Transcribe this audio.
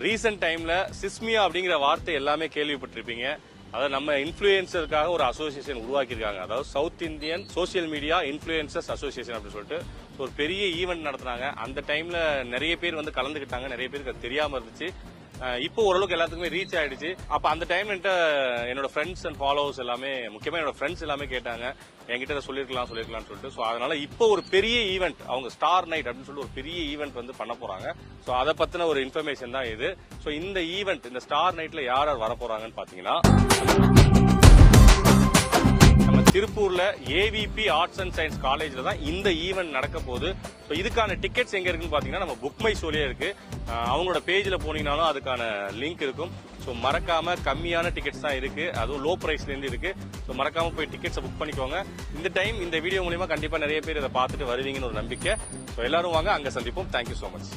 Recent டைம்ல சிஸ்மியா அப்படிங்கிற வார்த்தை எல்லாமே கேள்விப்பட்டிருப்பீங்க. அதாவது நம்ம இன்ஃபுளுசருக்காக ஒரு அசோசியேஷன் உருவாக்கியிருக்காங்க. அதாவது south Indian social media influencers association அப்படின்னு சொல்லிட்டு ஒரு பெரிய ஈவெண்ட் நடத்துனாங்க. அந்த டைம்ல நிறைய பேர் வந்து கலந்துக்கிட்டாங்க. நிறைய பேருக்கு அது தெரியாம இருந்துச்சு. இப்போ ஓரளவுக்கு எல்லாத்துக்குமே ரீச் ஆயிடுச்சு. அப்ப அந்த டைம் என்னோட ஃப்ரெண்ட்ஸ் அண்ட் ஃபாலோவர்ஸ் எல்லாமே, முக்கியமா என்னோட ஃப்ரெண்ட்ஸ் எல்லாமே கேட்டாங்க, என்கிட்ட சொல்லிருக்கலாம்னு சொல்லிட்டு. ஸோ அதனால இப்போ ஒரு பெரிய ஈவெண்ட், அவங்க ஸ்டார் நைட் அப்படின்னு சொல்லிட்டு ஒரு பெரிய ஈவெண்ட் வந்து பண்ண போறாங்க. ஸோ அதை பத்தின ஒரு இன்ஃபர்மேஷன் தான் இது. ஸோ இந்த ஈவெண்ட், இந்த ஸ்டார் நைட்ல யார் யார் வர போறாங்கன்னு பாத்தீங்கன்னா, நம்ம திருப்பூர்ல ஏவிபி ஆர்ட்ஸ் அண்ட் சயின்ஸ் காலேஜ்ல தான் இந்த ஈவெண்ட் நடக்க போகுது. ஸோ இதுக்கான டிக்கெட்ஸ் எங்க இருக்குன்னு பாத்தீங்கன்னா, நம்ம புக் மை ஷோலயே இருக்கு. அவங்களோட பேஜ்ல போனீங்கன்னாலும் அதுக்கான லிங்க் இருக்கும். ஸோ மறக்காம, கம்மியான டிக்கெட்ஸ் தான் இருக்கு, அதுவும் லோ பிரைஸ்ல இருந்து இருக்கு. ஸோ மறக்காம போய் டிக்கெட்ஸை புக் பண்ணிக்கோங்க. இந்த டைம் இந்த வீடியோ மூலமா கண்டிப்பா நிறைய பேர் இதை பார்த்துட்டு வருவீங்கன்னு ஒரு நம்பிக்கை. ஸோ எல்லாரும் வாங்க, அங்க சந்திப்போம். Thank you so much.